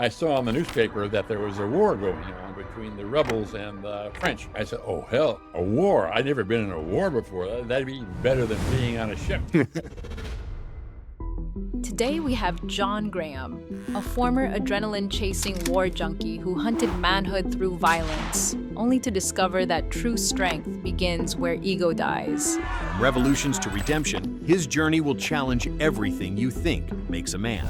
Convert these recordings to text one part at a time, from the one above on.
I saw in the newspaper that there was a war going on between the rebels and the French. I said, oh, hell, a war. I'd never been in a war before. That'd be better than being on a ship. Today we have John Graham, a former adrenaline-chasing war junkie who hunted manhood through violence, only to discover that true strength begins where ego dies. From revolutions to redemption, his journey will challenge everything you think makes a man.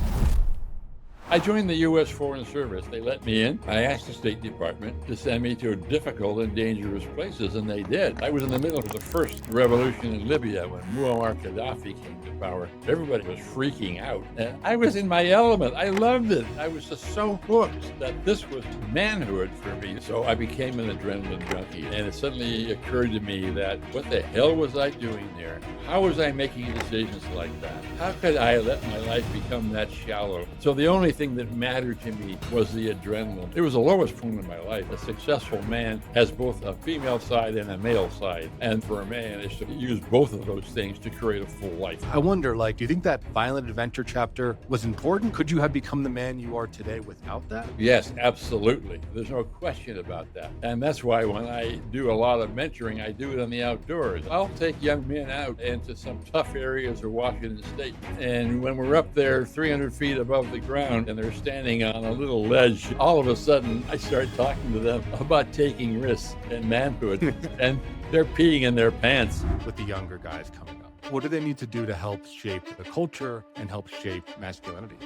I joined the U.S. Foreign Service. They let me in. I asked the State Department to send me to difficult and dangerous places, and they did. I was in the middle of the first revolution in Libya when Muammar Gaddafi came to power. Everybody was freaking out. And I was in my element. I loved it. I was just so hooked that this was manhood for me. So I became an adrenaline junkie. And it suddenly occurred to me that what the hell was I doing there? How was I making decisions like that? How could I let my life become that shallow? So the only thing that mattered to me was the adrenaline. It was the lowest point in my life. A successful man has both a female side and a male side. And for a man, is to use both of those things to create a full life. I wonder, do you think that violent adventure chapter was important? Could you have become the man you are today without that? Yes, absolutely. There's no question about that. And that's why when I do a lot of mentoring, I do it in the outdoors. I'll take young men out into some tough areas of Washington State. And when we're up there 300 feet above the ground and they're standing on a little ledge, all of a sudden I start talking to them about taking risks and manhood. And they're peeing in their pants. With the younger guys coming up, what do they need to do to help shape the culture and help shape masculinity?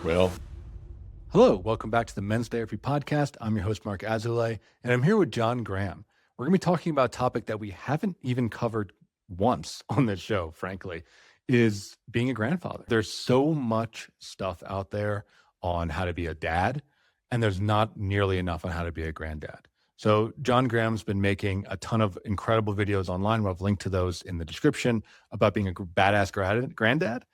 Well, hello, welcome back to the Men's Therapy Podcast. I'm your host, Marc Azoulay, and I'm here with John Graham. We're going to be talking about a topic that we haven't even covered once on this show, frankly, is being a grandfather. There's so much stuff out there on how to be a dad, and there's not nearly enough on how to be a granddad. So John Graham's been making a ton of incredible videos online. We'll have linked to those in the description about being a badass granddad.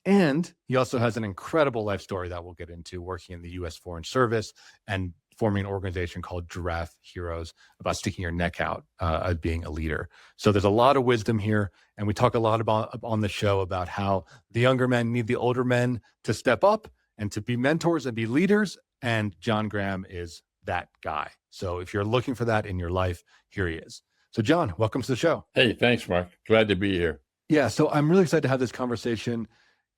And he also has an incredible life story that we'll get into, working in the U.S. Foreign Service and forming an organization called Giraffe Heroes about sticking your neck out as being a leader. So there's a lot of wisdom here. And we talk a lot about on the show about how the younger men need the older men to step up and to be mentors and be leaders. And John Graham is that guy. So if you're looking for that in your life, here he is. So John, welcome to the show. hey, thanks, Mark. Glad to be here. Yeah, so I'm really excited to have this conversation,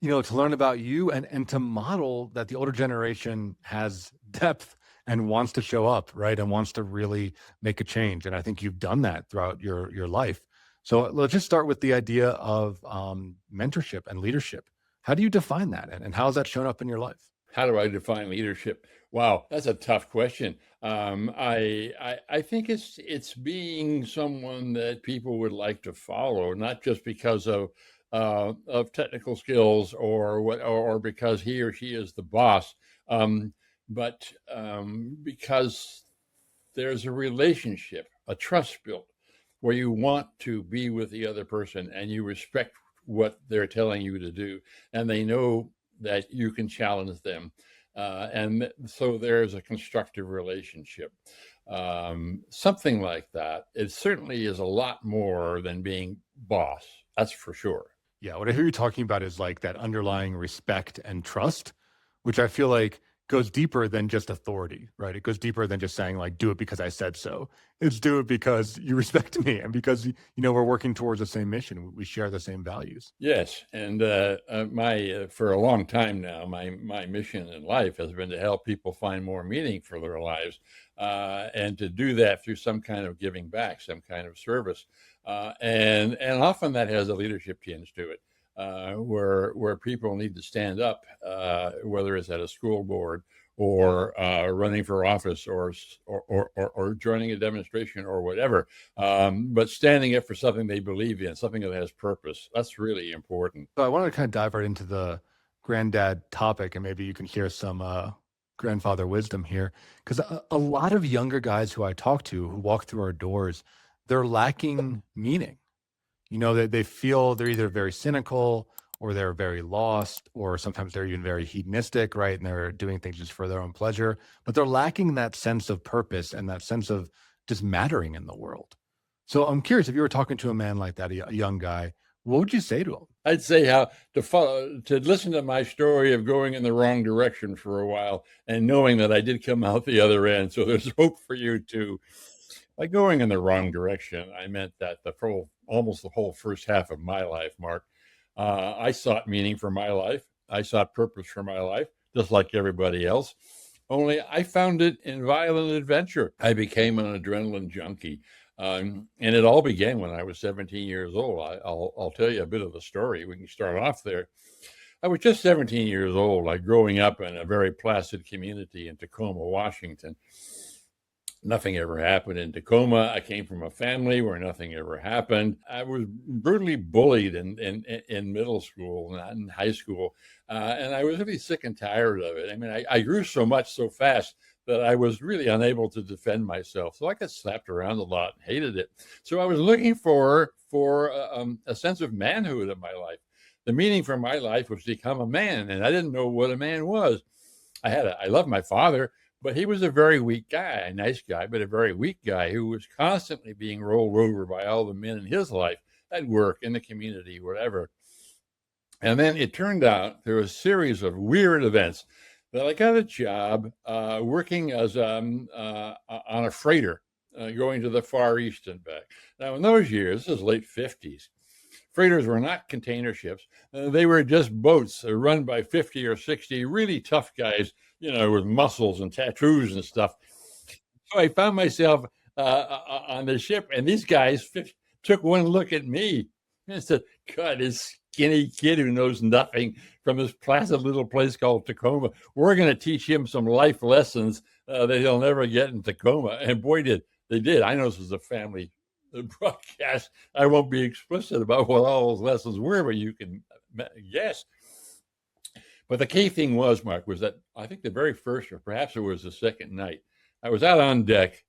to learn about you and to model that the older generation has depth and wants to show up, right? And wants to really make a change. And I think you've done that throughout your life. So let's just start with the idea of mentorship and leadership. How do you define that? And how has that shown up in your life? How do I define leadership? Wow, that's a tough question. I think it's being someone that people would like to follow, not just because of technical skills or because he or she is the boss, but because there's a relationship, a trust built, where you want to be with the other person and you respect what they're telling you to do, and they know that you can challenge them. And so there's a constructive relationship. Something like that. It certainly is a lot more than being boss. That's for sure. Yeah, what I hear you talking about is like that underlying respect and trust, which I feel like goes deeper than just authority, right? It goes deeper than just saying like, do it because I said so. It's do it because you respect me and because, we're working towards the same mission. We share the same values. Yes. And for a long time now, my mission in life has been to help people find more meaning for their lives and to do that through some kind of giving back, some kind of service. And often that has a leadership tinge to it. Where people need to stand up, whether it's at a school board or running for office or joining a demonstration or whatever, but standing up for something they believe in, something that has purpose. That's really important. So I want to kind of dive right into the granddad topic, and maybe you can hear some grandfather wisdom here, because a lot of younger guys who I talk to who walk through our doors, they're lacking meaning. They feel they're either very cynical or they're very lost, or sometimes they're even very hedonistic, right? And they're doing things just for their own pleasure, but they're lacking that sense of purpose and that sense of just mattering in the world. So I'm curious, if you were talking to a man like that, a young guy, What would you say to him? I'd say how to listen to my story of going in the wrong direction for a while and knowing that I did come out the other end. So there's hope for you too. By going in the wrong direction, I meant that almost the whole first half of my life, Mark, I sought meaning for my life. I sought purpose for my life, just like everybody else. Only I found it in violent adventure. I became an adrenaline junkie. And it all began when I was 17 years old. I'll tell you a bit of the story. We can start off there. I was just 17 years old, like growing up in a very placid community in Tacoma, Washington. Nothing ever happened in Tacoma. I came from a family where nothing ever happened. I was brutally bullied in middle school, not in high school. And I was really sick and tired of it. I mean, I grew so much so fast that I was really unable to defend myself. So I got slapped around a lot and hated it. So I was looking for a sense of manhood in my life. The meaning for my life was to become a man, and I didn't know what a man was. I loved my father, but he was a very weak guy, a nice guy, but a very weak guy who was constantly being rolled over by all the men in his life at work, in the community, whatever. And then it turned out through a series of weird events that I got a job working as on a freighter going to the Far East and back. Now, in those years, this is late 50s, freighters were not container ships. They were just boats run by 50 or 60 really tough guys, with muscles and tattoos and stuff. So I found myself on the ship, and these guys took one look at me and said, God, this skinny kid who knows nothing from this placid little place called Tacoma, we're going to teach him some life lessons that he'll never get in Tacoma. And boy, they did. I know this is a family broadcast. I won't be explicit about what all those lessons were, but you can guess. But the key thing was, Mark, was that I think the very first, or perhaps it was the second night, I was out on deck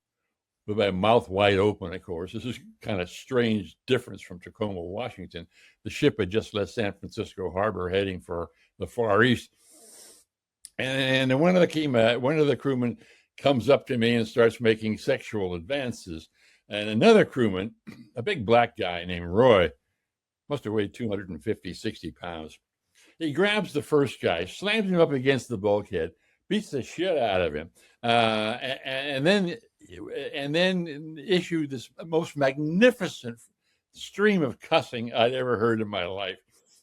with my mouth wide open, of course. This is kind of strange difference from Tacoma, Washington. The ship had just left San Francisco Harbor heading for the Far East. And one of the crewmen comes up to me and starts making sexual advances. And another crewman, a big black guy named Roy, must have weighed 250, 60 pounds. He grabs the first guy, slams him up against the bulkhead, beats the shit out of him, and then issued this most magnificent stream of cussing I'd ever heard in my life.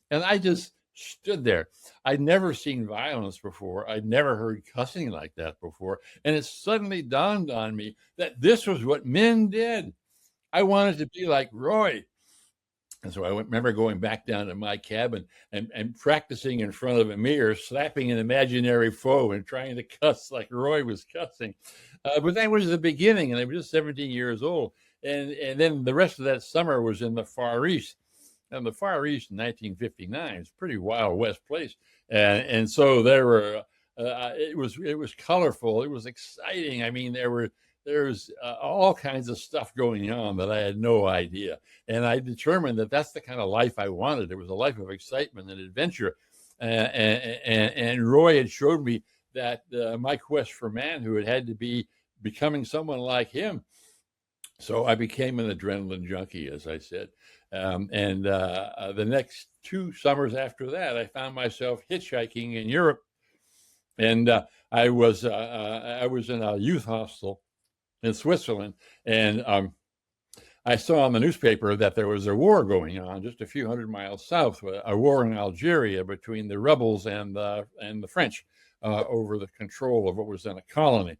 And I just stood there. I'd never seen violence before. I'd never heard cussing like that before. And it suddenly dawned on me that this was what men did. I wanted to be like Roy. And so I remember going back down to my cabin and practicing in front of a mirror, slapping an imaginary foe and trying to cuss like Roy was cussing. But that was the beginning, and I was just 17 years old. And then the rest of that summer was in the Far East. And the Far East in 1959 is a pretty Wild West place. And so there were, it was colorful. It was exciting. I mean, there was all kinds of stuff going on that I had no idea. And I determined that that's the kind of life I wanted. It was a life of excitement and adventure. And Roy had showed me that my quest for manhood had to be becoming someone like him. So I became an adrenaline junkie, as I said. The next 2 summers after that, I found myself hitchhiking in Europe. And I was in a youth hostel in Switzerland, and I saw in the newspaper that there was a war going on just a few hundred miles south, a war in Algeria between the rebels and the French over the control of what was then a colony.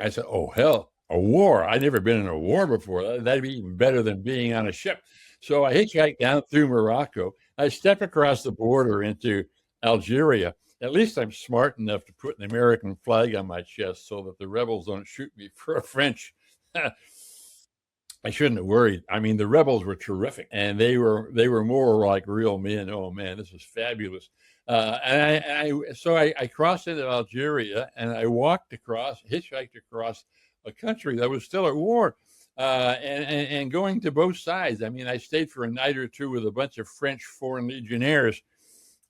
I said, oh, hell, a war. I'd never been in a war before. That'd be even better than being on a ship. So I hitchhiked down through Morocco. I stepped across the border into Algeria. At least I'm smart enough to put an American flag on my chest so that the rebels don't shoot me for a French. I shouldn't have worried. I mean, the rebels were terrific, and they were more like real men. Oh man, this was fabulous. So I crossed into Algeria, and I hitchhiked across a country that was still at war, and going to both sides. I mean, I stayed for a night or two with a bunch of French Foreign Legionnaires.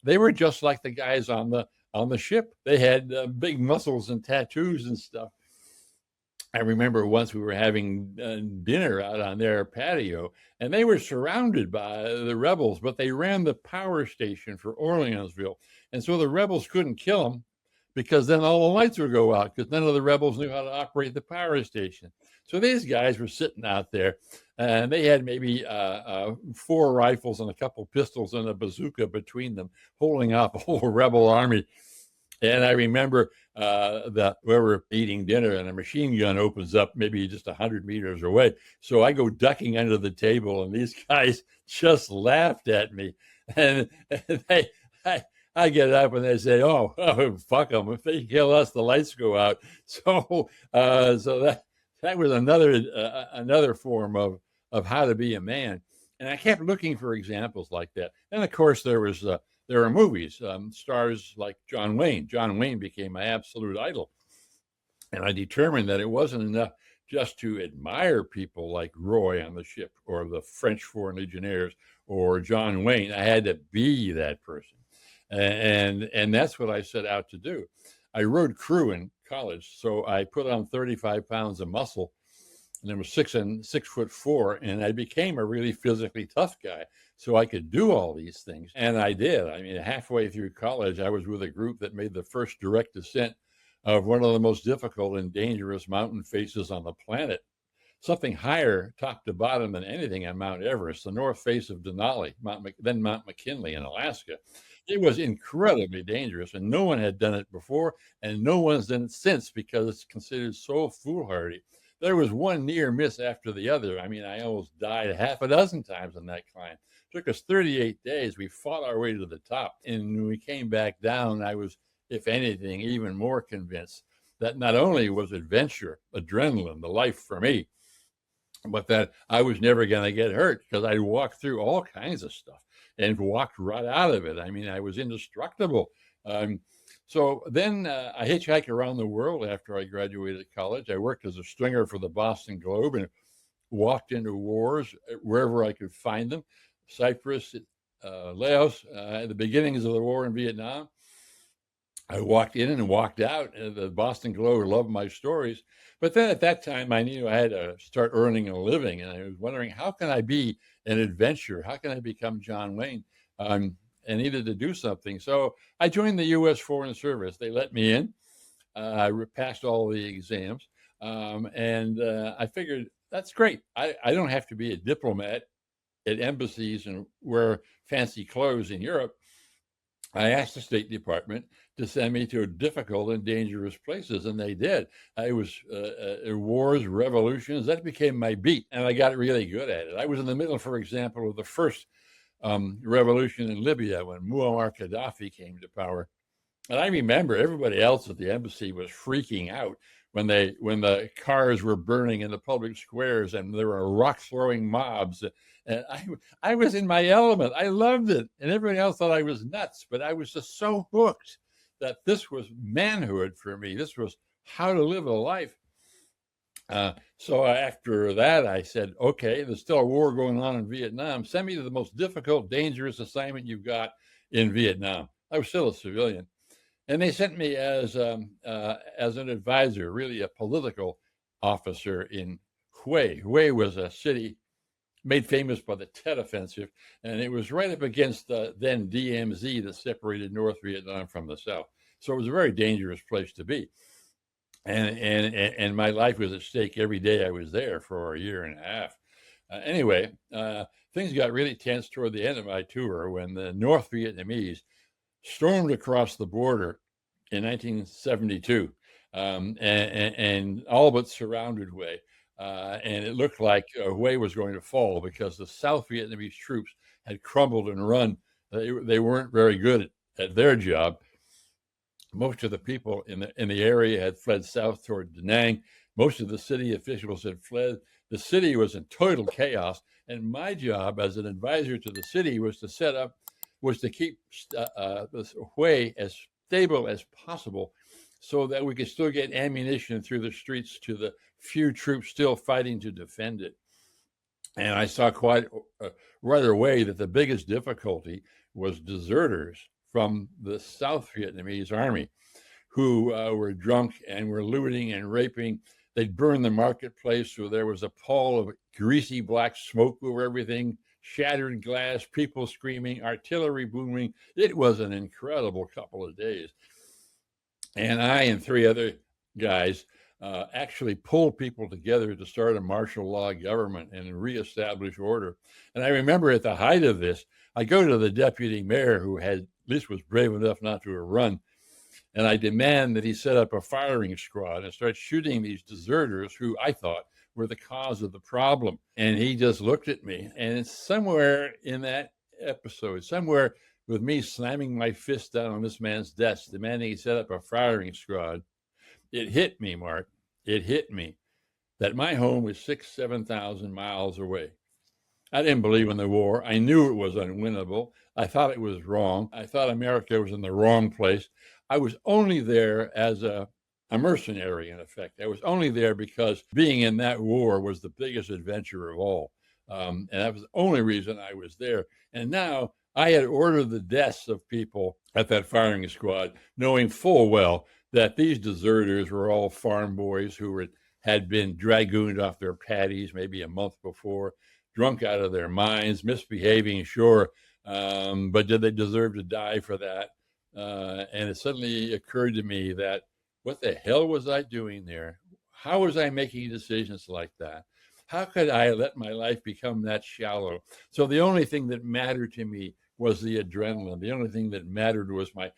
They were just like the guys on the ship. They had big muscles and tattoos and stuff. I remember once we were having dinner out on their patio, and they were surrounded by the rebels, but they ran the power station for Orleansville. And so the rebels couldn't kill them because then all the lights would go out because none of the rebels knew how to operate the power station. So these guys were sitting out there, and they had maybe 4 rifles and a couple pistols and a bazooka between them, holding up a whole rebel army. And I remember that we were eating dinner and a machine gun opens up maybe just 100 meters away. So I go ducking under the table, and these guys just laughed at me. And I get up and they say, "Oh, fuck them! If they kill us, the lights go out." So that was another form of how to be a man. And I kept looking for examples like that. And of course, there are movies, stars like John Wayne. John Wayne became my absolute idol. And I determined that it wasn't enough just to admire people like Roy on the ship or the French Foreign Legionnaires or John Wayne. I had to be that person. And that's what I set out to do. I rode crew in college, so I put on 35 pounds of muscle, and I was 6'4", and I became a really physically tough guy. So I could do all these things, and I did. I mean, halfway through college, I was with a group that made the first direct descent of one of the most difficult and dangerous mountain faces on the planet. Something higher, top to bottom, than anything on Mount Everest, the north face of Denali, then Mount McKinley in Alaska. It was incredibly dangerous, and no one had done it before, and no one's done it since because it's considered so foolhardy. There was one near miss after the other. I mean, I almost died half a dozen times on that climb. It took us 38 days. We fought our way to the top, and when we came back down, I was, if anything, even more convinced that not only was adventure, adrenaline, the life for me, but that I was never going to get hurt because I'd walked through all kinds of stuff and walked right out of it. I mean, I was indestructible. So then I hitchhiked around the world after I graduated college. I worked as a stringer for the Boston Globe and walked into wars wherever I could find them. Cyprus, Laos, at the beginnings of the war in Vietnam. I walked in and walked out, and the Boston Globe loved my stories. But then at that time, I knew I had to start earning a living, and I was wondering, how can I be an adventurer? How can I become John Wayne? I needed to do something. So I joined the U.S. Foreign Service. They let me in. I passed all the exams, and I figured, that's great. I don't have to be a diplomat at embassies and wear fancy clothes in Europe. I asked the State Department to send me to difficult and dangerous places, and they did. I was wars, revolutions. That became my beat, and I got really good at it. I was in the middle, for example, of the first revolution in Libya when Muammar Gaddafi came to power. And I remember everybody else at the embassy was freaking out when the cars were burning in the public squares and there were rock throwing mobs. And I was in my element. I loved it. And everybody else thought I was nuts, but I was just so hooked that this was manhood for me. This was how to live a life. So after that, I said, okay, there's still a war going on in Vietnam. Send me to the most difficult, dangerous assignment you've got in Vietnam. I was still a civilian. And they sent me as an advisor, really a political officer in Hue. Hue was a city made famous by the Tet Offensive, and it was right up against the then DMZ that separated North Vietnam from the South. So it was a very dangerous place to be. And my life was at stake every day I was there for a year and a half. Anyway, things got really tense toward the end of my tour when the North Vietnamese stormed across the border in 1972 and all but surrounded Hue. And it looked like Hue was going to fall because the South Vietnamese troops had crumbled and run. They weren't very good at their job. Most of the people in the area had fled south toward Da Nang. Most of the city officials had fled. The city was in total chaos. And my job as an advisor to the city was to keep Hue as stable as possible so that we could still get ammunition through the streets to the few troops still fighting to defend it. And I saw quite right away that the biggest difficulty was deserters from the South Vietnamese army who were drunk and were looting and raping. They'd burn the marketplace so there was a pall of greasy black smoke over everything, shattered glass, people screaming, artillery booming. It was an incredible couple of days. And I and three other guys actually pulled people together to start a martial law government and reestablish order. And I remember at the height of this, I go to the deputy mayor who had, at least was brave enough not to run, and I demand that he set up a firing squad and start shooting these deserters who I thought were the cause of the problem. And he just looked at me, and somewhere in that episode, somewhere with me slamming my fist down on this man's desk, demanding he set up a firing squad, it hit me, Mark. It hit me that my home was 7,000 miles away. I didn't believe in the war. I knew it was unwinnable. I thought it was wrong. I thought America was in the wrong place. I was only there as a mercenary, in effect. I was only there because being in that war was the biggest adventure of all. And that was the only reason I was there. And now I had ordered the deaths of people at that firing squad, knowing full well that these deserters were all farm boys who had been dragooned off their paddies maybe a month before, drunk out of their minds, misbehaving, sure, but did they deserve to die for that? And it suddenly occurred to me that what the hell was I doing there? How was I making decisions like that? How could I let my life become that shallow? So the only thing that mattered to me was the adrenaline. The only thing that mattered was my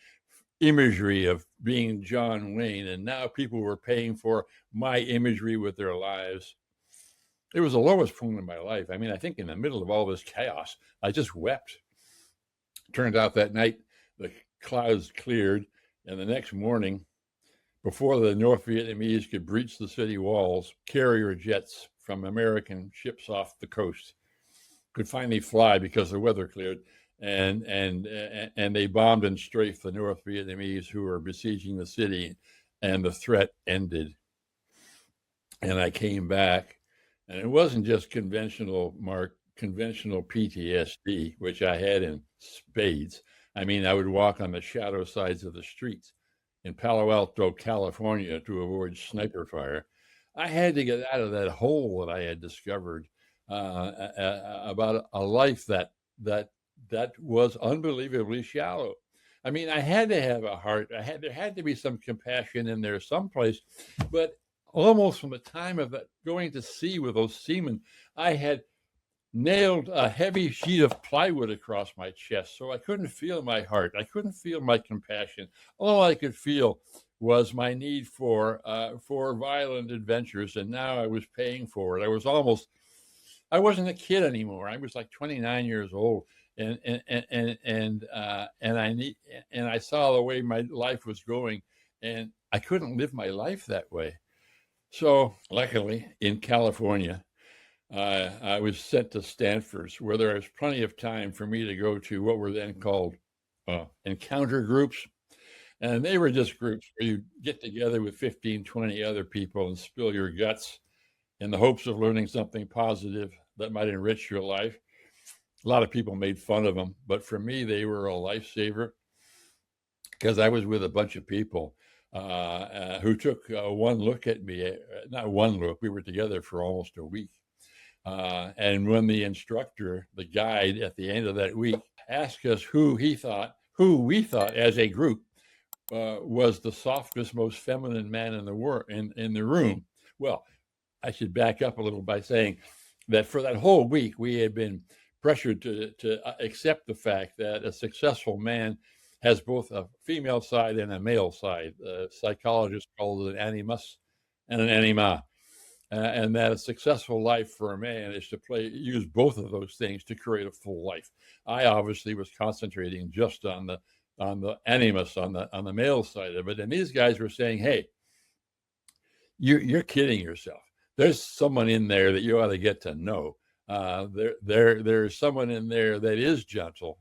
imagery of being John Wayne. And now people were paying for my imagery with their lives. It was the lowest point in my life. I mean, I think in the middle of all this chaos, I just wept. Turned out that night, the clouds cleared, and the next morning, before the North Vietnamese could breach the city walls, carrier jets from American ships off the coast could finally fly because the weather cleared, and they bombed and strafed the North Vietnamese who were besieging the city, and the threat ended. And I came back, and it wasn't just conventional PTSD, which I had in spades. I mean, I would walk on the shadow sides of the streets in Palo Alto, California, to avoid sniper fire. I had to get out of that hole that I had discovered about a life that was unbelievably shallow. I mean, I had to have a heart. There had to be some compassion in there someplace, but almost from the time of that going to sea with those seamen, I had nailed a heavy sheet of plywood across my chest, so I couldn't feel my heart. I couldn't feel my compassion. All I could feel was my need for violent adventures, and now I was paying for it. I wasn't a kid anymore. I was like 29 years old, and I saw the way my life was going, and I couldn't live my life that way. So luckily, in California, I was sent to Stanford, where there was plenty of time for me to go to what were then called encounter groups. And they were just groups where you get together with 15, 20 other people and spill your guts in the hopes of learning something positive that might enrich your life. A lot of people made fun of them, but for me, they were a lifesaver because I was with a bunch of people who took one look at me. Not one look, we were together for almost a week. And when the instructor, the guide at the end of that week, asked us who we thought as a group was the softest, most feminine man in the room. Well, I should back up a little by saying that for that whole week, we had been pressured to accept the fact that a successful man has both a female side and a male side. Psychologists call it an animus and an anima. And that a successful life for a man is to use both of those things to create a full life. I obviously was concentrating just on the animus, on the male side of it. And these guys were saying, "Hey, you're kidding yourself. There's someone in there that you ought to get to know. There's someone in there that is gentle."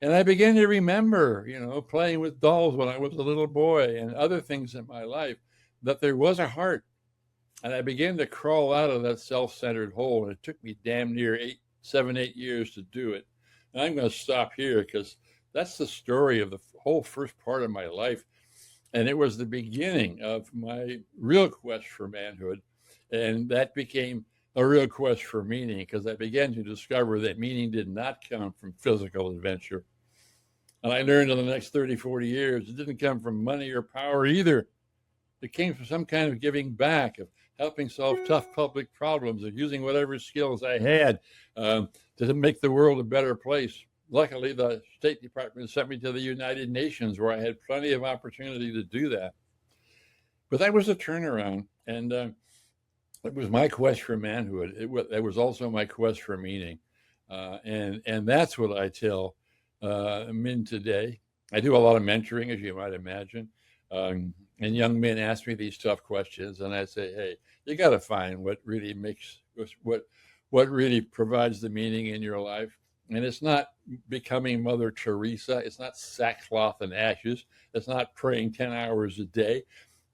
And I began to remember, playing with dolls when I was a little boy and other things in my life, that there was a heart. And I began to crawl out of that self-centered hole. And it took me damn near 8 years to do it. And I'm going to stop here because that's the story of the whole first part of my life. And it was the beginning of my real quest for manhood. And that became a real quest for meaning, because I began to discover that meaning did not come from physical adventure. And I learned in the next 30, 40 years, it didn't come from money or power either. It came from some kind of giving back, of helping solve tough public problems, of using whatever skills I had to make the world a better place. Luckily, the State Department sent me to the United Nations, where I had plenty of opportunity to do that. But that was a turnaround, and it was my quest for manhood. It was also my quest for meaning, and that's what I tell men today. I do a lot of mentoring, as you might imagine, and young men ask me these tough questions, and I say, "Hey, you got to find what really makes what really provides the meaning in your life." And it's not becoming Mother Teresa. It's not sackcloth and ashes. It's not praying 10 hours a day.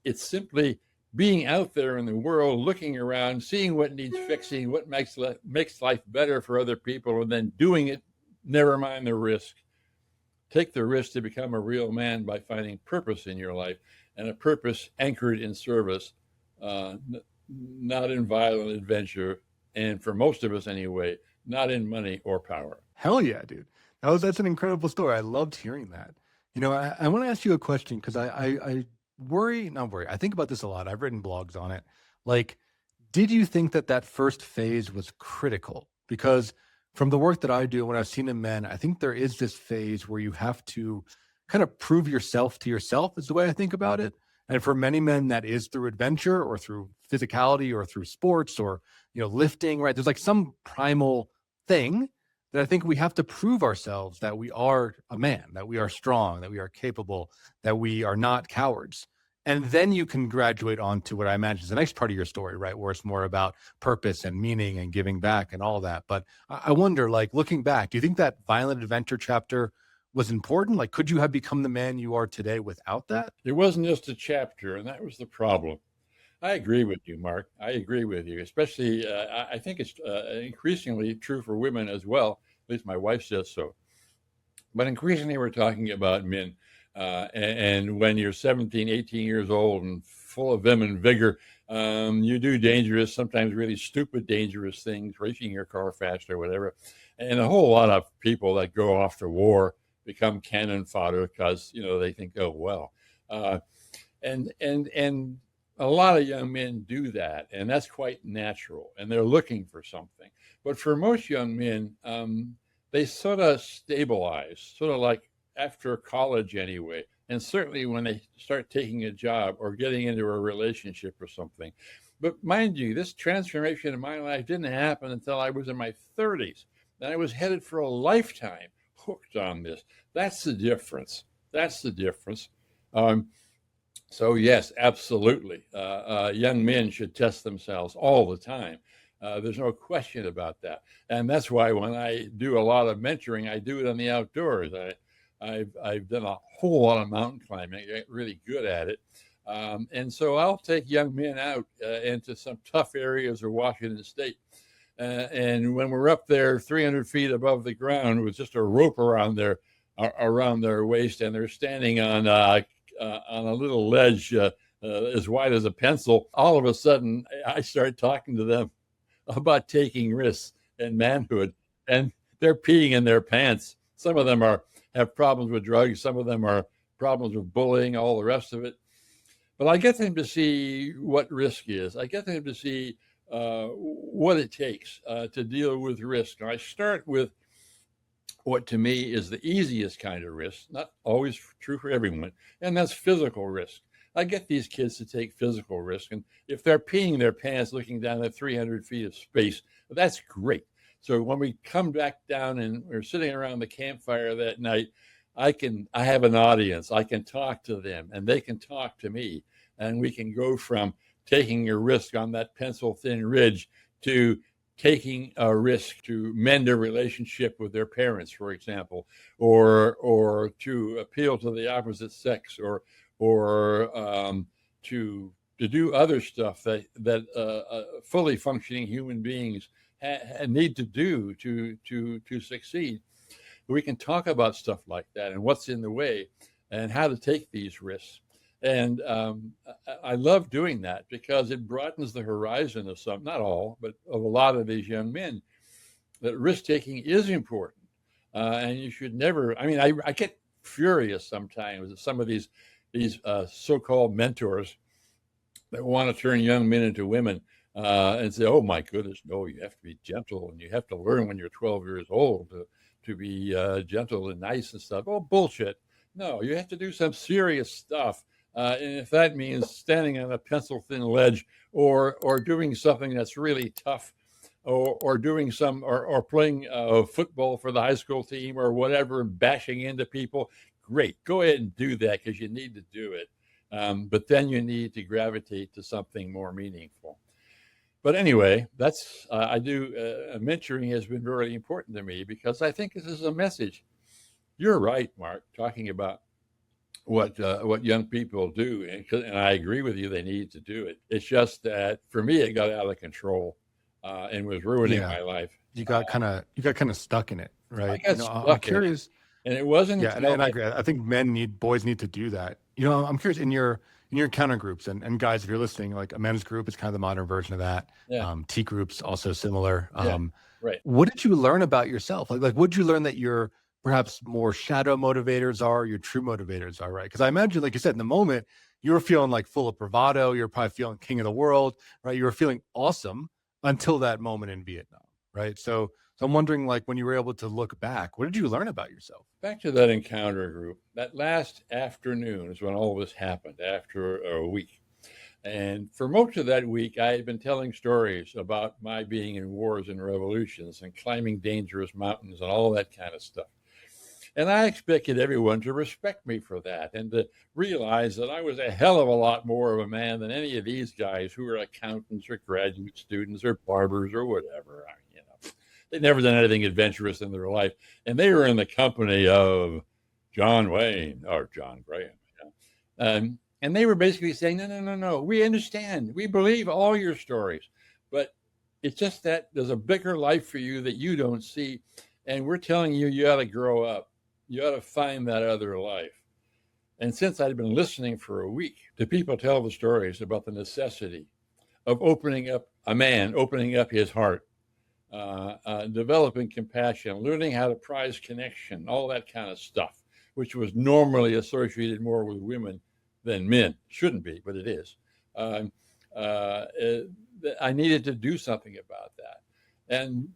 It's simply being out there in the world, looking around, seeing what needs fixing, what makes life better for other people, and then doing it, never mind the risk. Take the risk to become a real man by finding purpose in your life, and a purpose anchored in service, not in violent adventure, and for most of us anyway, not in money or power. Hell yeah, dude. That's an incredible story. I loved hearing that. I want to ask you a question, because I think about this a lot. I've written blogs on it. Like, did you think that first phase was critical? Because from the work that I do, when I've seen in men, I think there is this phase where you have to kind of prove yourself to yourself, is the way I think about it. And for many men, that is through adventure or through physicality or through sports or, lifting, right? There's like some primal thing that I think we have to prove ourselves that we are a man, that we are strong, that we are capable, that we are not cowards. And then you can graduate on to what I imagine is the next part of your story, right? Where it's more about purpose and meaning and giving back and all that. But I wonder, like, looking back, do you think that violent adventure chapter was important? Like, could you have become the man you are today without that? It wasn't just a chapter, and that was the problem. I agree with you, Mark. I agree with you. Especially, I think it's increasingly true for women as well. At least my wife says so. But increasingly, we're talking about men. And when you're 17, 18 years old and full of vim and vigor, you do dangerous, sometimes really stupid, dangerous things, racing your car fast or whatever. And a whole lot of people that go off to war become cannon fodder because, they think, oh, well. And a lot of young men do that, and that's quite natural, and they're looking for something. But for most young men, they sort of stabilize, sort of like after college anyway, and certainly when they start taking a job or getting into a relationship or something. But mind you, this transformation in my life didn't happen until I was in my 30s, and I was headed for a lifetime hooked on this. That's the difference. So yes, absolutely. Young men should test themselves all the time. There's no question about that. And that's why when I do a lot of mentoring, I do it on the outdoors. I've done a whole lot of mountain climbing. I get really good at it. And so I'll take young men out into some tough areas of Washington State. And when we're up there 300 feet above the ground with just a rope around their waist, and they're standing on a little ledge as wide as a pencil, all of a sudden I start talking to them about taking risks and manhood, and they're peeing in their pants. Some of them have problems with drugs. Some of them are problems with bullying, all the rest of it. But I get them to see what risk is. I get them to see what it takes to deal with risk. And I start with what to me is the easiest kind of risk, not always true for everyone, and that's physical risk. I get these kids to take physical risk, and if they're peeing their pants looking down at 300 feet of space, that's great. So when we come back down and we're sitting around the campfire that night, I have an audience. I can talk to them, and they can talk to me, and we can go from taking a risk on that pencil-thin ridge to taking a risk to mend a relationship with their parents, for example, or to appeal to the opposite sex, or to do other stuff that fully functioning human beings need to do to succeed. We can talk about stuff like that and what's in the way and how to take these risks. And I love doing that because it broadens the horizon of some, not all, but of a lot of these young men, that risk taking is important. And you should never, I mean, I get furious sometimes at some of these so-called mentors that want to turn young men into women and say, oh my goodness, no, you have to be gentle and you have to learn when you're 12 years old to be gentle and nice and stuff. Oh, bullshit. No, you have to do some serious stuff. And if that means standing on a pencil thin ledge or doing something that's really tough or doing or playing football for the high school team or whatever, bashing into people, great. Go ahead and do that because you need to do it. But then you need to gravitate to something more meaningful. But anyway, that's mentoring has been really important to me because I think this is a message. You're right, Mark, talking about what young people do, and I agree with you. They need to do it. It's just that for me, it got out of control and was ruining my life. You got kind of stuck in it, right? I got stuck I'm curious. And it wasn't. Yeah, and I agree. I think boys need to do that. I'm curious in your encounter groups and guys, if you're listening, like a men's group is kind of the modern version of that. Yeah. T groups also similar. Right. What did you learn about yourself? Like what did you learn that your perhaps more shadow motivators are, your true motivators are, right? Because I imagine, like you said, in the moment, you were feeling like full of bravado. You're probably feeling king of the world, right? You were feeling awesome until that moment in Vietnam, right? So I'm wondering, like, when you were able to look back, what did you learn about yourself? Back to that encounter group, that last afternoon is when all this happened, after a week. And for most of that week, I had been telling stories about my being in wars and revolutions and climbing dangerous mountains and all that kind of stuff. And I expected everyone to respect me for that and to realize that I was a hell of a lot more of a man than any of these guys who were accountants or graduate students or barbers or whatever. They'd never done anything adventurous in their life. And they were in the company of John Wayne or John Graham. And they were basically saying, no, we understand. We believe all your stories. But it's just that there's a bigger life for you that you don't see. And we're telling you, you ought to grow up. You ought to find that other life. And since I'd been listening for a week to people tell the stories about the necessity of opening up his heart, developing compassion, learning how to prize connection, all that kind of stuff, which was normally associated more with women than men. Shouldn't be, but it is. I needed to do something about that. And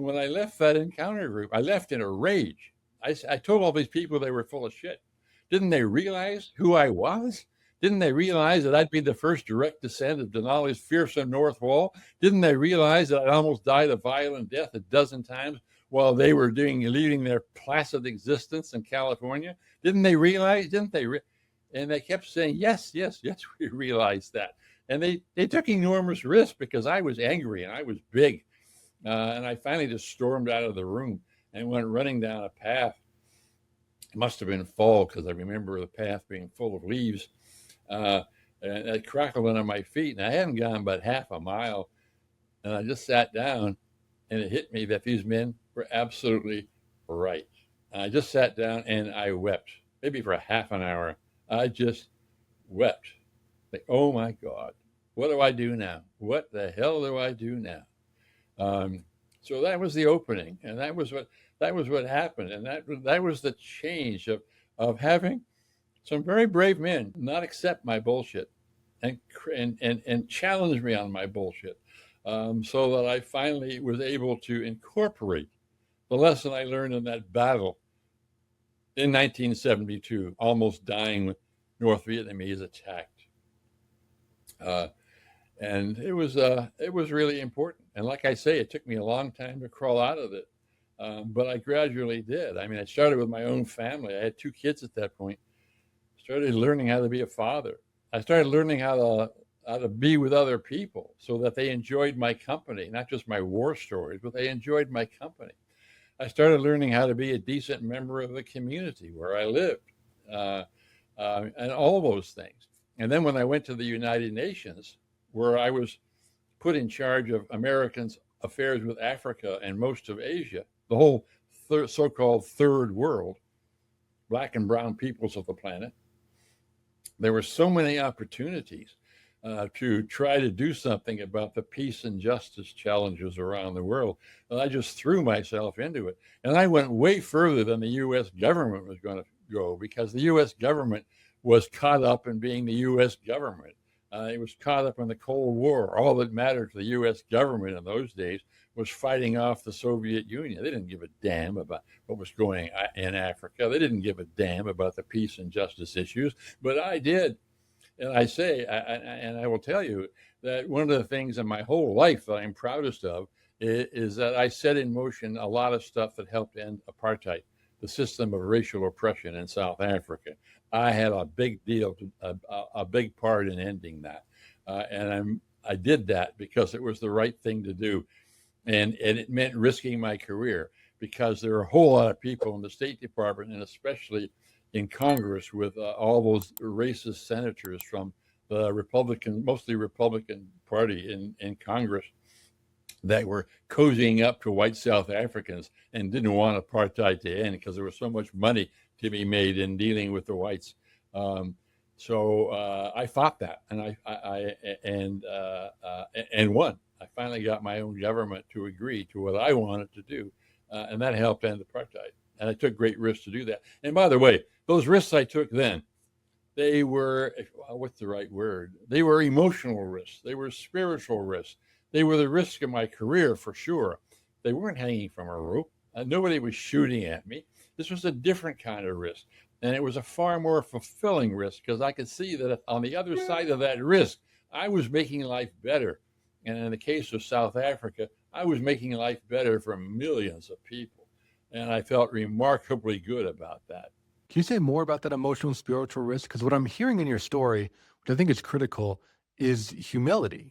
when I left that encounter group, I left in a rage. I told all these people they were full of shit. Didn't they realize who I was? Didn't they realize that I'd be the first direct descendant of Denali's fearsome North Wall? Didn't they realize that I almost died a violent death a dozen times while they were leading their placid existence in California? Didn't they realize? And they kept saying, yes, we realized that. And they took enormous risks because I was angry and I was big. And I finally just stormed out of the room and went running down a path. It must have been fall because I remember the path being full of leaves. And it crackled under my feet. And I hadn't gone but half a mile. And I just sat down and it hit me that these men were absolutely right. And I just sat down and I wept, maybe for a half an hour. I just wept. Like, oh my God, what do I do now? What the hell do I do now? So that was the opening, and that was what happened, and that was the change of having some very brave men not accept my bullshit and challenge me on my bullshit, so that I finally was able to incorporate the lesson I learned in that battle in 1972, almost dying when North Vietnamese attacked. And it was really important. And like I say, it took me a long time to crawl out of it. But I gradually did. I mean, I started with my own family. I had 2 kids at that point. Started learning how to be a father. I started learning how to be with other people so that they enjoyed my company, not just my war stories, but they enjoyed my company. I started learning how to be a decent member of the community where I lived, and all those things. And then when I went to the United Nations, where I was put in charge of Americans' affairs with Africa and most of Asia, the whole so-called third world, black and brown peoples of the planet, There were so many opportunities to try to do something about the peace and justice challenges around the world. And I just threw myself into it. And I went way further than the U.S. government was going to go, because the U.S. government was caught up in being the U.S. government. It was caught up in the Cold War. All that mattered to the U.S. government in those days was fighting off the Soviet Union. They didn't give a damn about what was going on in Africa. They didn't give a damn about the peace and justice issues, but I did. And I say, and I will tell you that one of the things in my whole life that I'm proudest of is that I set in motion a lot of stuff that helped end apartheid, the system of racial oppression in South Africa. I had a big deal, a big part in ending that. And I did that because it was the right thing to do. And it meant risking my career, because there are a whole lot of people in the State Department, and especially in Congress, with all those racist senators from the mostly Republican Party in Congress, that were cozying up to white South Africans and didn't want apartheid to end because there was so much money to be made in dealing with the whites. So I fought that, and and won. I finally got my own government to agree to what I wanted to do, and that helped end apartheid. And I took great risks to do that. And by the way, those risks I took then, they were, what's the right word? They were emotional risks. They were spiritual risks. They were the risk of my career, for sure. They weren't hanging from a rope. Nobody was shooting at me. This was a different kind of risk. And it was a far more fulfilling risk, because I could see that on the other side of that risk, I was making life better. And in the case of South Africa, I was making life better for millions of people. And I felt remarkably good about that. Can you say more about that emotional and spiritual risk? Because what I'm hearing in your story, which I think is critical, is humility.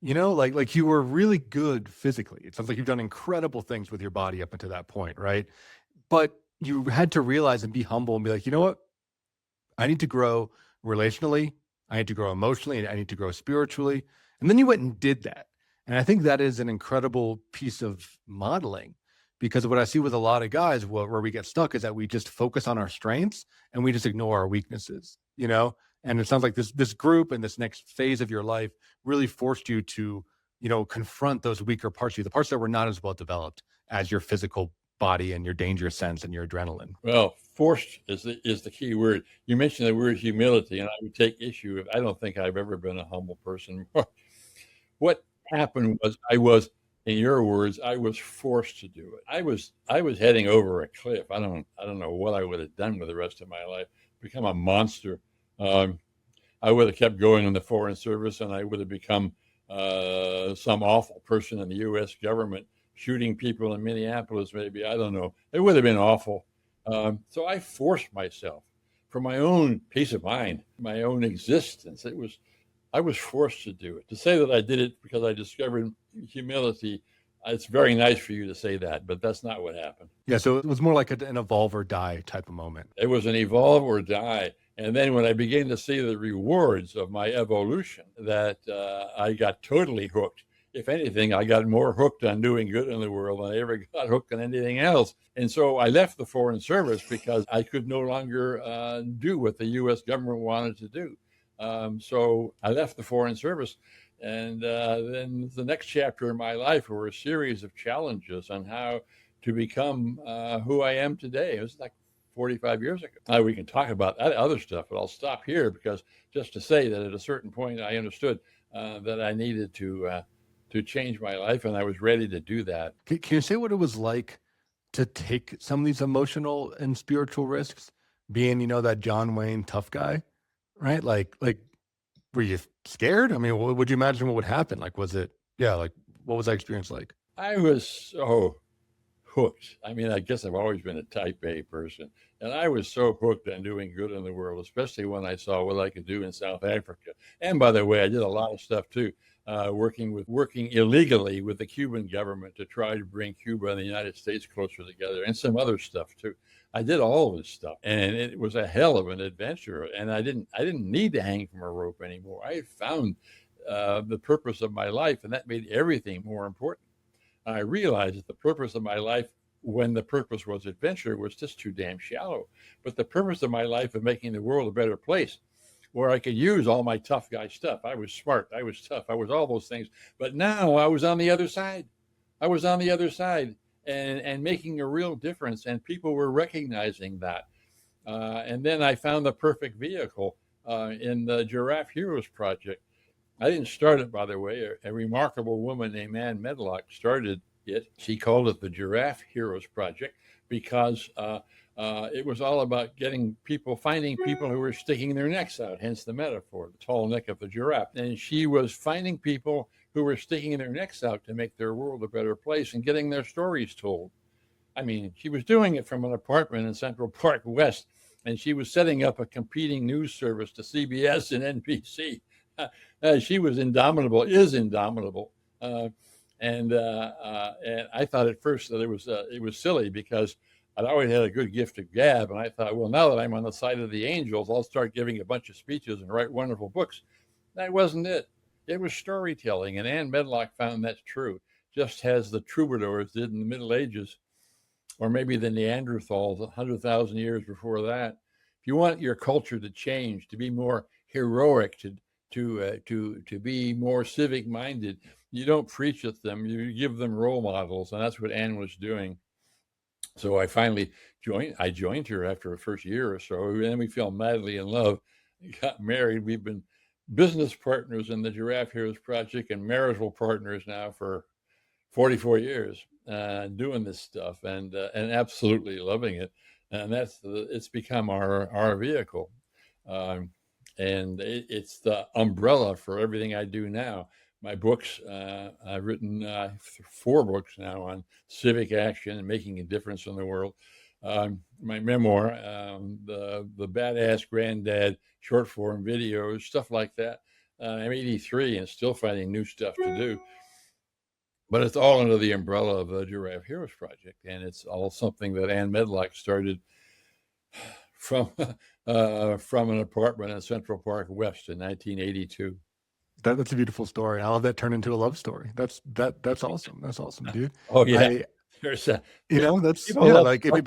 You know, like you were really good physically. It sounds like you've done incredible things with your body up until that point, right? But you had to realize and be humble and be like, you know what? I need to grow relationally. I need to grow emotionally. And I need to grow spiritually. And then you went and did that. And I think that is an incredible piece of modeling, because what I see with a lot of guys where we get stuck is that we just focus on our strengths and we just ignore our weaknesses, you know? And it sounds like this group and this next phase of your life really forced you to, you know, confront those weaker parts of you, the parts that were not as well developed as your physical body and your danger sense and your adrenaline. Well, forced is the key word. You mentioned the word humility, and I would take issue with, I don't think I've ever been a humble person. What happened was, in your words, I was forced to do it. I was heading over a cliff. I don't know what I would have done with the rest of my life. Become a monster. I would have kept going in the Foreign Service, and I would have become some awful person in the U.S. government, shooting people in Minneapolis, maybe. I don't know. It would have been awful. So I forced myself for my own peace of mind, my own existence. I was forced to do it. To say that I did it because I discovered humility, it's very nice for you to say that, but that's not what happened. Yeah, so it was more like an evolve or die type of moment. It was an evolve or die. And then when I began to see the rewards of my evolution, that I got totally hooked. If anything, I got more hooked on doing good in the world than I ever got hooked on anything else. And so I left the Foreign Service because I could no longer do what the U.S. government wanted to do. So I left the Foreign Service. And then the next chapter in my life were a series of challenges on how to become who I am today. It was like 45 years ago. We can talk about that other stuff, but I'll stop here, because just to say that at a certain point I understood that I needed to change my life, and I was ready to do that. Can you say what it was like to take some of these emotional and spiritual risks, being, you know, that John Wayne tough guy, right? Like, were you scared? I mean, would you imagine what would happen? Like, what was that experience like? I was so hooked. I mean, I guess I've always been a type A person, and I was so hooked on doing good in the world, especially when I saw what I could do in South Africa. And by the way, I did a lot of stuff too, working illegally with the Cuban government to try to bring Cuba and the United States closer together, and some other stuff too. I did all of this stuff, and it was a hell of an adventure. And I didn't need to hang from a rope anymore. I found the purpose of my life, and that made everything more important. I realized that the purpose of my life, when the purpose was adventure, was just too damn shallow. But the purpose of my life of making the world a better place where I could use all my tough guy stuff. I was smart. I was tough. I was all those things. But now I was on the other side. I was on the other side and making a real difference. And people were recognizing that. And then I found the perfect vehicle in the Giraffe Heroes Project. I didn't start it, by the way. A remarkable woman named Ann Medlock started it. She called it the Giraffe Heroes Project because it was all about finding people who were sticking their necks out, hence the metaphor, the tall neck of the giraffe. And she was finding people who were sticking their necks out to make their world a better place and getting their stories told. I mean, she was doing it from an apartment in Central Park West, and she was setting up a competing news service to CBS and NBC. She was indomitable, is indomitable. And I thought at first that it was silly because I'd always had a good gift of gab, and I thought, well, now that I'm on the side of the angels, I'll start giving a bunch of speeches and write wonderful books. That wasn't it. It was storytelling, and Ann Medlock found that's true, just as the troubadours did in the Middle Ages, or maybe the Neanderthals 100,000 years before that. If you want your culture to change, to be more heroic, to be more civic minded, you don't preach at them, you give them role models, and that's what Ann was doing. So I finally joined her after the first year or so, and then we fell madly in love, got married. We've been business partners in the Giraffe Heroes Project and marital partners now for 44 years, doing this stuff and absolutely loving it. And it's become our vehicle. And it's the umbrella for everything I do now. My books, I've written 4 books now on civic action and making a difference in the world. My memoir, the Badass Granddad short form videos, stuff like that. I'm 83 and still finding new stuff to do. But it's all under the umbrella of the Giraffe Heroes Project. And it's all something that Ann Medlock started from an apartment in Central Park West in 1982. That's a beautiful story. I love that turned into a love story. That's awesome. That's awesome, dude. Oh yeah. That's like it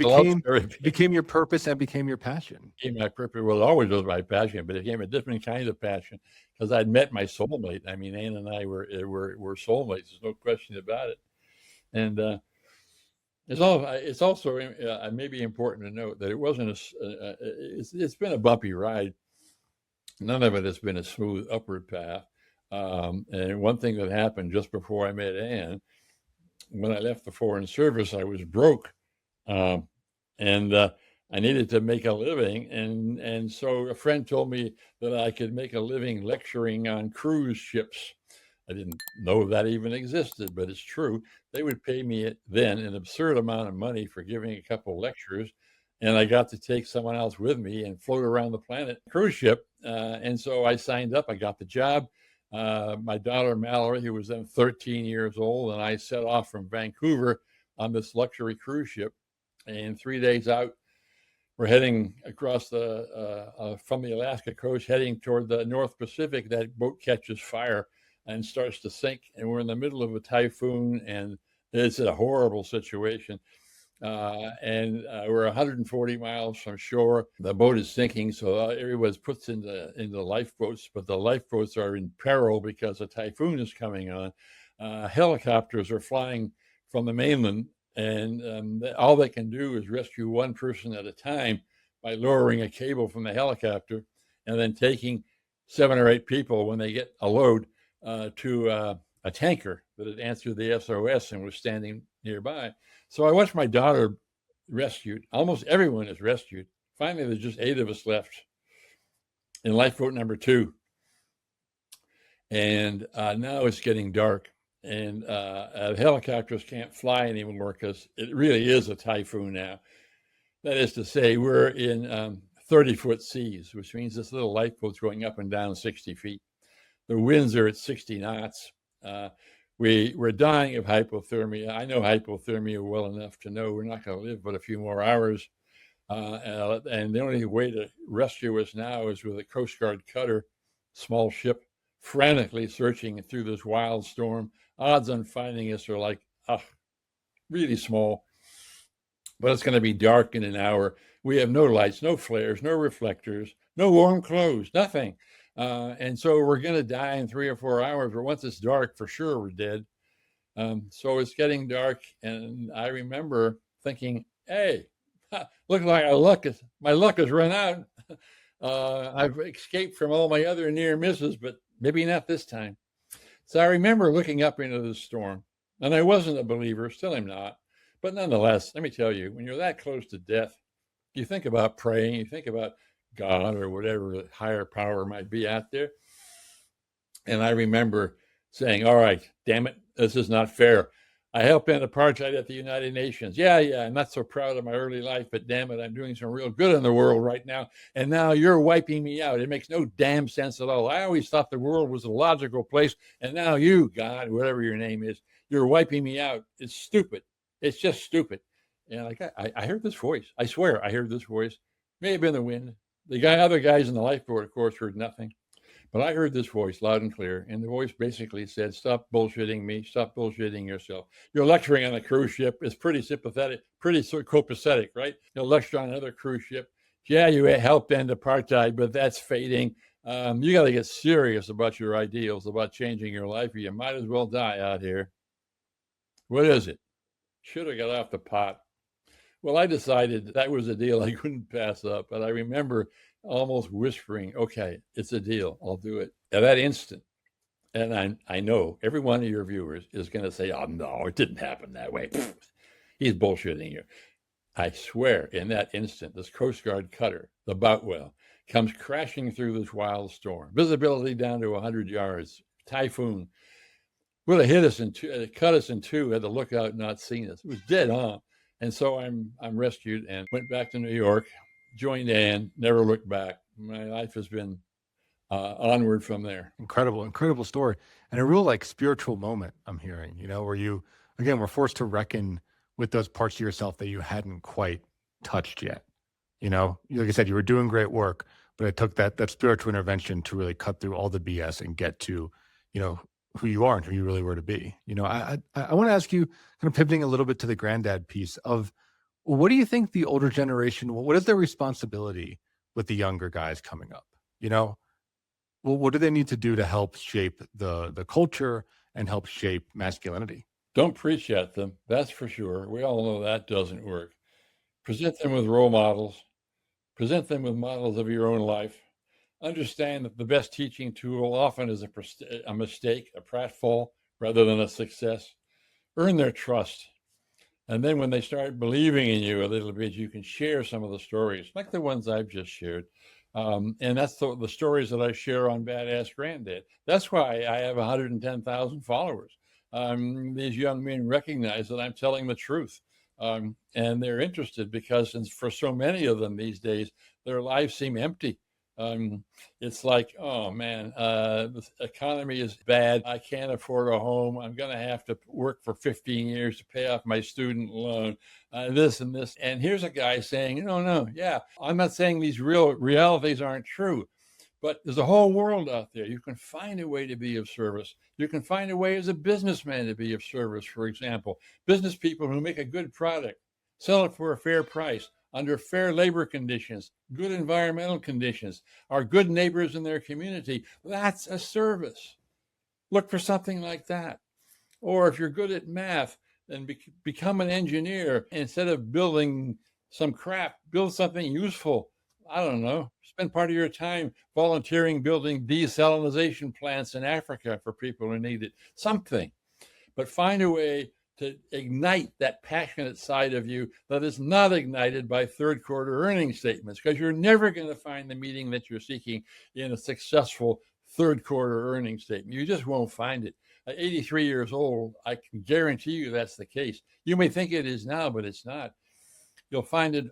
became your purpose and became your passion. Became my purpose. Well, it always was my passion, but it became a different kind of passion because I'd met my soulmate. I mean, Ann and I were soulmates. There's no question about it. And it's also maybe important to note that it wasn't it's been a bumpy ride. None of it has been a smooth upward path. And one thing that happened just before I met Ann, when I left the Foreign Service, I was broke, and I needed to make a living. And so a friend told me that I could make a living lecturing on cruise ships. I didn't know that even existed, but it's true. They would pay me then an absurd amount of money for giving a couple of lectures, and I got to take someone else with me and float around the planet cruise ship. And so I signed up. I got the job. My daughter Mallory, who was then 13 years old, and I set off from Vancouver on this luxury cruise ship. And 3 days out, we're heading across from the Alaska coast, heading toward the North Pacific. That boat catches fire and starts to sink, and we're in the middle of a typhoon, and it's a horrible situation. And we're 140 miles from shore. The boat is sinking, so everyone's put into lifeboats, but the lifeboats are in peril because a typhoon is coming on. Helicopters are flying from the mainland, and all they can do is rescue one person at a time by lowering a cable from the helicopter and then taking 7 or 8 people when they get a load to a tanker that had answered the SOS and was standing nearby. So I watched my daughter rescued. Almost everyone is rescued. Finally, there's just 8 of us left in lifeboat number 2. And now it's getting dark, and helicopters can't fly anymore because it really is a typhoon now. That is to say, we're in 30-foot seas, which means this little lifeboat's going up and down 60 feet. The winds are at 60 knots. We're dying of hypothermia. I know hypothermia well enough to know we're not going to live but a few more hours. And the only way to rescue us now is with a Coast Guard cutter, small ship, frantically searching through this wild storm. Odds on finding us are like, really small. But it's going to be dark in an hour. We have no lights, no flares, no reflectors, no warm clothes, nothing. And so we're going to die in 3 or 4 hours, or once it's dark, for sure we're dead. So it's getting dark, and I remember thinking, hey, look like my luck has run out. I've escaped from all my other near misses, but maybe not this time. So I remember looking up into the storm, and I wasn't a believer, still am not. But nonetheless, let me tell you, when you're that close to death, you think about praying, you think about God or whatever higher power might be out there. And I remember saying, all right, damn it, this is not fair. I helped end apartheid at the United Nations. Yeah, I'm not so proud of my early life, but damn it, I'm doing some real good in the world right now. And now you're wiping me out. It makes no damn sense at all. I always thought the world was a logical place. And now you, God, whatever your name is, you're wiping me out. It's stupid. It's just stupid. And I heard this voice. I swear I heard this voice. May have been the wind. Other guys in the lifeboat, of course, heard nothing. But I heard this voice loud and clear, and the voice basically said, stop bullshitting me, stop bullshitting yourself. You're lecturing on a cruise ship. It's pretty sympathetic, pretty copacetic, right? You'll lecture on another cruise ship. Yeah, you helped end apartheid, but that's fading. You got to get serious about your ideals, about changing your life, or you might as well die out here. What is it? Should have got off the pot. Well, I decided that was a deal I couldn't pass up, but I remember almost whispering, okay, it's a deal. I'll do it. At that instant, and I know every one of your viewers is going to say, oh, no, it didn't happen that way. He's bullshitting you. I swear, in that instant, this Coast Guard cutter, the Boutwell, comes crashing through this wild storm. Visibility down to 100 yards. Typhoon would have hit us in two, cut us in two, had the lookout not seen us. It was dead on. And so I'm rescued and went back to New York, joined Ann, never looked back. My life has been onward from there. Incredible story. And a real spiritual moment I'm hearing, where you, again, were forced to reckon with those parts of yourself that you hadn't quite touched yet. Like I said, you were doing great work, but it took that spiritual intervention to really cut through all the BS and get to, who you are and who you really were to be. I want to ask you, kind of pivoting a little bit to the Granddad piece of, what do you think the older generation, what is their responsibility with the younger guys coming up? What do they need to do to help shape the culture and help shape masculinity? Don't preach at them, that's for sure. We all know that doesn't work. Present them with role models. Present them with models of your own life. Understand that the best teaching tool often is a mistake, a pratfall, rather than a success. Earn their trust. And then when they start believing in you a little bit, you can share some of the stories, like the ones I've just shared. And that's the stories that I share on Badass Granddad. That's why I have 110,000 followers. These young men recognize that I'm telling the truth. And they're interested because for so many of them these days, their lives seem empty. It's like, oh man, the economy is bad. I can't afford a home. I'm going to have to work for 15 years to pay off my student loan, this and this. And here's a guy saying, no, yeah, I'm not saying these realities aren't true, but there's a whole world out there. You can find a way to be of service. You can find a way as a businessman to be of service. For example, business people who make a good product, sell it for a fair price, under fair labor conditions, good environmental conditions, are good neighbors in their community. That's a service. Look for something like that. Or if you're good at math, then become an engineer. Instead of building some crap, build something useful. I don't know. Spend part of your time volunteering building desalination plants in Africa for people who need it. Something. But find a way to ignite that passionate side of you that is not ignited by third quarter earnings statements, because you're never going to find the meaning that you're seeking in a successful third quarter earnings statement. You just won't find it. At 83 years old, I can guarantee you that's the case. You may think it is now, but it's not. You'll find it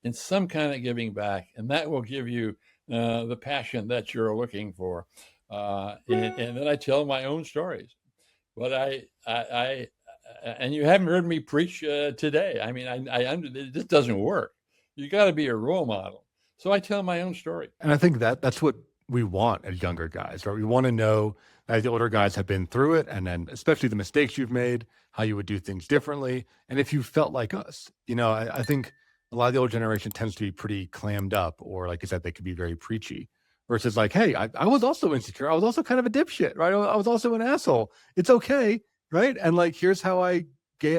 in some kind of giving back, and that will give you the passion that you're looking for. And then I tell my own stories. But and you haven't heard me preach today. I mean, it just doesn't work. You got to be a role model. So I tell my own story. And I think that's what we want as younger guys, right? We want to know that the older guys have been through it, and then especially the mistakes you've made, how you would do things differently. And if you felt like us, I think a lot of the old generation tends to be pretty clammed up, or like I said, they could be very preachy. Versus like, hey, I was also insecure. I was also kind of a dipshit, right? I was also an asshole. It's okay, right? And like, here's how I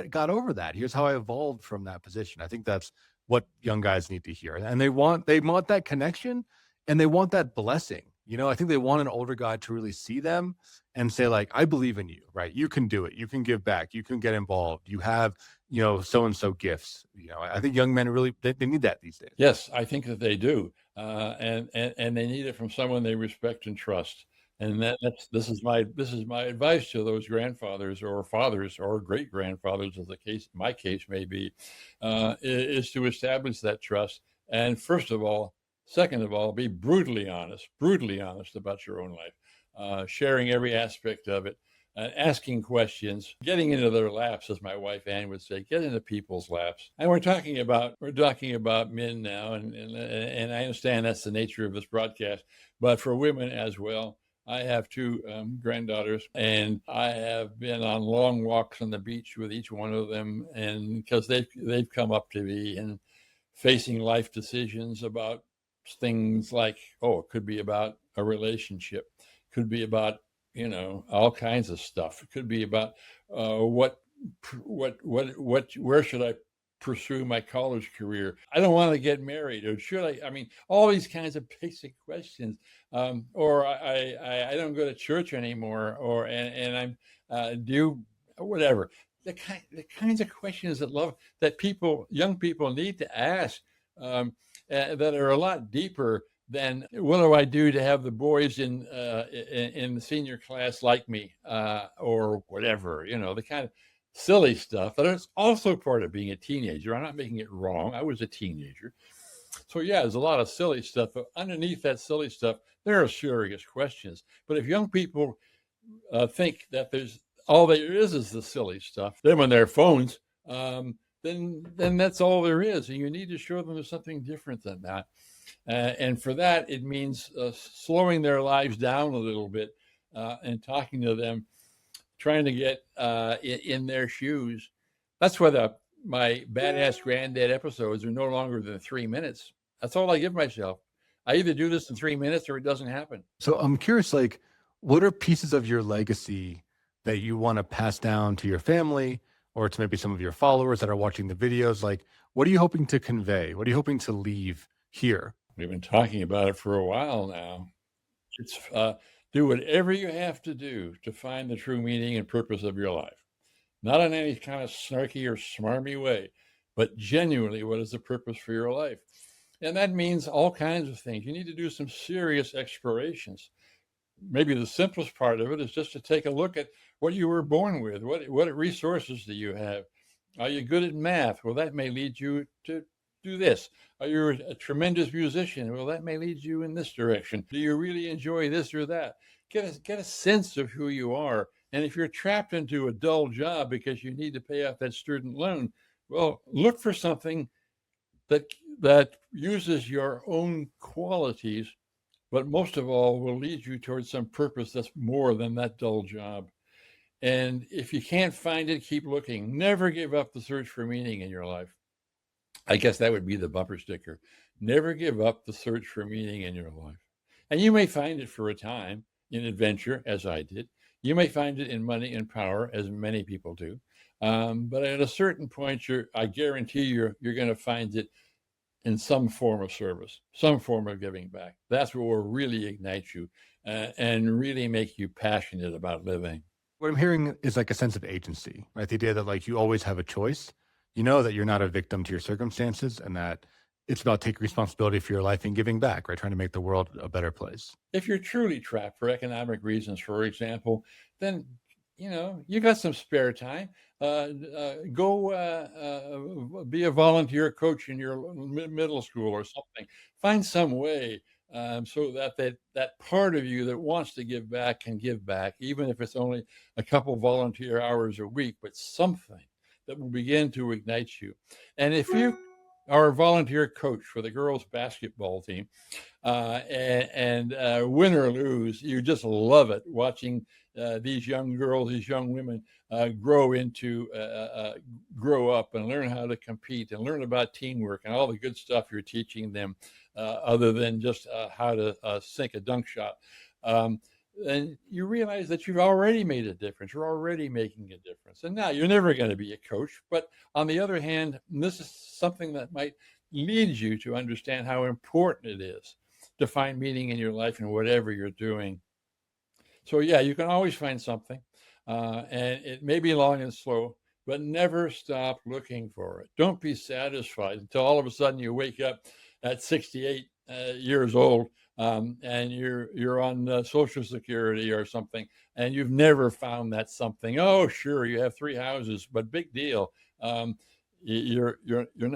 got over that. Here's how I evolved from that position. I think that's what young guys need to hear, and they want that connection, and they want that blessing. I think they want an older guy to really see them and say like, I believe in you, right? You can do it. You can give back. You can get involved. You have, so-and-so gifts. I think young men really, they need that these days. Yes, I think that they do. And they need it from someone they respect and trust. And this is my advice to those grandfathers or fathers or great grandfathers, as my case may be, is to establish that trust. And second of all, be brutally honest about your own life, sharing every aspect of it, asking questions, getting into their laps, as my wife Ann would say, get into people's laps. And we're talking about men now, and I understand that's the nature of this broadcast, but for women as well. I have two granddaughters, and I have been on long walks on the beach with each one of them, and because they've come up to me and facing life decisions about things like, it could be about a relationship, could be about all kinds of stuff. It could be about where should I pursue my college career? I don't want to get married, or should I? I mean, all these kinds of basic questions. Or I don't go to church anymore, or and I'm whatever. The kinds of questions that young people need to ask, that are a lot deeper than what do I do to have the boys in the senior class like me, or whatever, the kind of silly stuff that is also part of being a teenager. I'm not making it wrong. I was a teenager. So yeah, there's a lot of silly stuff, but underneath that silly stuff, there are serious questions. But if young people think that all there is the silly stuff, then on their phones, then that's all there is. And you need to show them there's something different than that. And for that, it means slowing their lives down a little bit, and talking to them, trying to get in their shoes. That's why my Badass Granddad episodes are no longer than 3 minutes. That's all I give myself. I either do this in 3 minutes or it doesn't happen. So I'm curious, like, what are pieces of your legacy that you want to pass down to your family or to maybe some of your followers that are watching the videos? Like, what are you hoping to convey? What are you hoping to leave here? We've been talking about it for a while now. It's do whatever you have to do to find the true meaning and purpose of your life. Not in any kind of snarky or smarmy way, but genuinely, what is the purpose for your life? And that means all kinds of things. You need to do some serious explorations. Maybe the simplest part of it is just to take a look at what you were born with. What resources do you have? Are you good at math? Well, that may lead you to do this. Are you a tremendous musician? Well, that may lead you in this direction. Do you really enjoy this or that? Get a sense of who you are. And if you're trapped into a dull job because you need to pay off that student loan, well, look for something that uses your own qualities, but most of all will lead you towards some purpose that's more than that dull job. And if you can't find it, keep looking. Never give up the search for meaning in your life. I guess that would be the bumper sticker. Never give up the search for meaning in your life. And you may find it for a time in adventure, as I did. You may find it in money and power, as many people do. But at a certain point, I guarantee you're going to find it in some form of service, some form of giving back. That's what will really ignite you and really make you passionate about living. What I'm hearing is like a sense of agency, right? The idea that like you always have a choice. You know that you're not a victim to your circumstances, and that it's about taking responsibility for your life and giving back, right? Trying to make the world a better place. If you're truly trapped for economic reasons, for example, then you got some spare time. Go be a volunteer coach in your middle school or something. Find some way so that part of you that wants to give back can give back, even if it's only a couple volunteer hours a week, but something that will begin to ignite you. And if our volunteer coach for the girls basketball team. Win or lose, you just love it watching these young girls, these young women grow up and learn how to compete and learn about teamwork and all the good stuff you're teaching them, other than just how to sink a dunk shot. And you realize that you've already made a difference. You're already making a difference. And now you're never going to be a coach. But on the other hand, this is something that might lead you to understand how important it is to find meaning in your life and whatever you're doing. So yeah, you can always find something, and it may be long and slow, but never stop looking for it. Don't be satisfied until all of a sudden you wake up at 68 years old, and you're on Social Security or something, and you've never found that something. Oh, sure, you have 3 houses, but big deal. You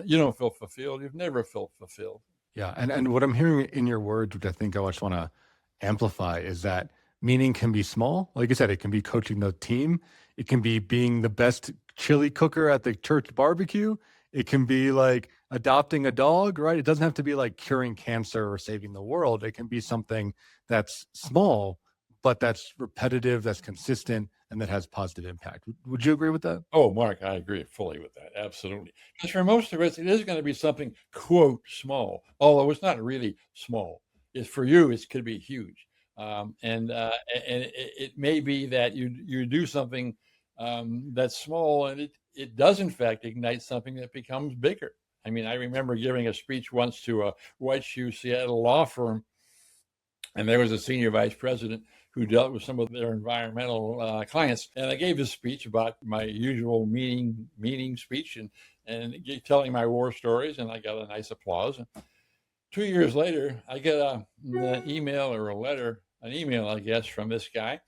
don't feel fulfilled. You've never felt fulfilled. Yeah. And what I'm hearing in your words, which I think I just want to amplify, is that meaning can be small. Like I said, it can be coaching the team. It can be being the best chili cooker at the church barbecue. It can be like adopting a dog, right? It doesn't have to be like curing cancer or saving the world. It can be something that's small, but that's repetitive, that's consistent, and that has positive impact. Would you agree with that? Oh, Mark, I agree fully with that. Absolutely. Because for most of us, it is going to be something, quote, small, although it's not really small. It's for you, it could be huge. And it may be that you do something that's small, and it does, in fact, ignite something that becomes bigger. I mean, I remember giving a speech once to a White Shoe Seattle law firm, and there was a senior vice president who dealt with some of their environmental clients. And I gave this speech about my usual meeting speech and telling my war stories, and I got a nice applause. And 2 years later, I get an email, I guess, from this guy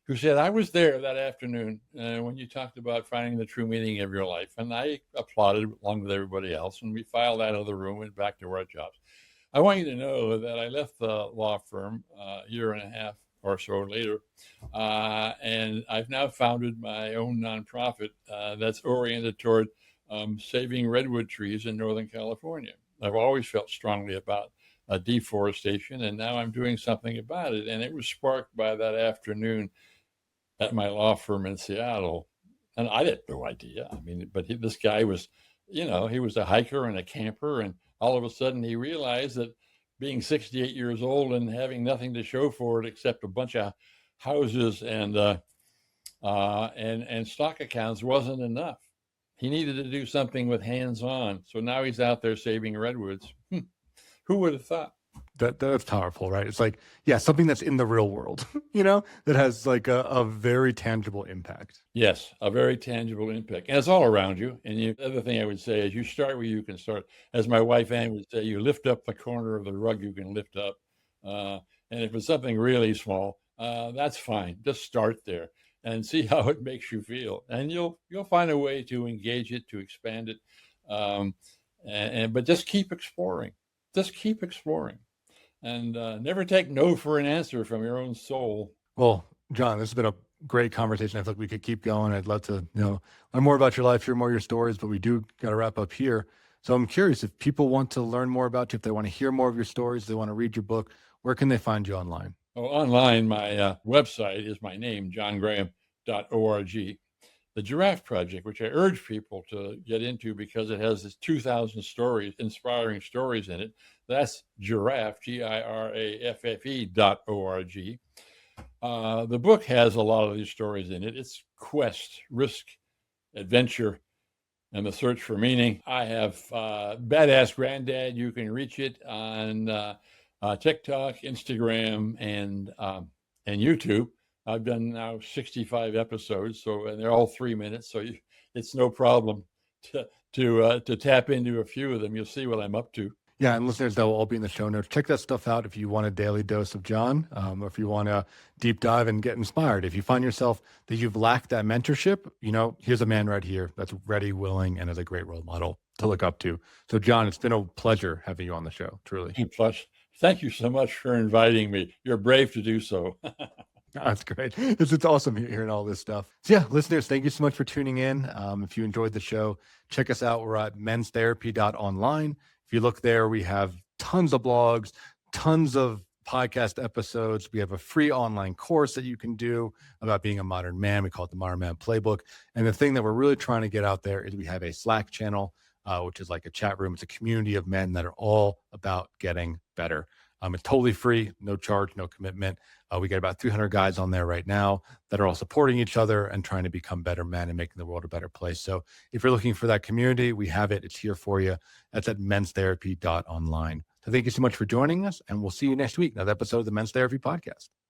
who said, I was there that afternoon when you talked about finding the true meaning of your life. And I applauded along with everybody else, and we filed out of the room, went back to our jobs. I want you to know that I left the law firm a year and a half or so later, and I've now founded my own nonprofit that's oriented toward saving redwood trees in Northern California. I've always felt strongly about deforestation, and now I'm doing something about it. And it was sparked by that afternoon at my law firm in Seattle. And I had no idea. I mean, but this guy was, he was a hiker and a camper, and all of a sudden he realized that being 68 years old and having nothing to show for it except a bunch of houses and stock accounts wasn't enough. He needed to do something with hands-on. So now he's out there saving redwoods. Who would have thought? That's powerful, right? It's like, yeah, something that's in the real world, that has like a very tangible impact. Yes, a very tangible impact. And it's all around you. And the other thing I would say is you start where you can start. As my wife Ann would say, you lift up the corner of the rug you can lift up. And if it's something really small, that's fine. Just start there and see how it makes you feel. And you'll find a way to engage it, to expand it. But just keep exploring. Just keep exploring. And never take no for an answer from your own soul. Well, John, this has been a great conversation. I feel like we could keep going. I'd love to, learn more about your life, hear more of your stories, but we do got to wrap up here. So I'm curious, if people want to learn more about you, if they want to hear more of your stories, they want to read your book, where can they find you online? Oh, online, my website is my name, johngraham.org. The Giraffe Project, which I urge people to get into because it has this 2,000 stories, inspiring stories in it. That's Giraffe, GIRAFFE.org. The book has a lot of these stories in it. It's quest, risk, adventure, and the search for meaning. I have Badass Granddad. You can reach it on TikTok, Instagram, and YouTube. I've done now 65 episodes, and they're all 3 minutes. So it's no problem to tap into a few of them. You'll see what I'm up to. Yeah, and listeners, that will all be in the show notes. Check that stuff out if you want a daily dose of John, or if you want to deep dive and get inspired. If you find yourself that you've lacked that mentorship, here's a man right here that's ready, willing, and is a great role model to look up to. So, John, it's been a pleasure having you on the show, truly. Plus, thank you so much for inviting me. You're brave to do so. That's great. It's awesome hearing all this stuff. So yeah, listeners, thank you so much for tuning in. If you enjoyed the show, check us out. We're at menstherapy.online. If you look there, we have tons of blogs, tons of podcast episodes. We have a free online course that you can do about being a modern man. We call it the Modern Man Playbook. And the thing that we're really trying to get out there is we have a Slack channel, which is like a chat room. It's a community of men that are all about getting better. It's totally free, no charge, no commitment. We got about 300 guys on there right now that are all supporting each other and trying to become better men and making the world a better place. So if you're looking for that community, we have it. It's here for you. That's at menstherapy.online. So thank you so much for joining us, and we'll see you next week. Another episode of the Men's Therapy Podcast.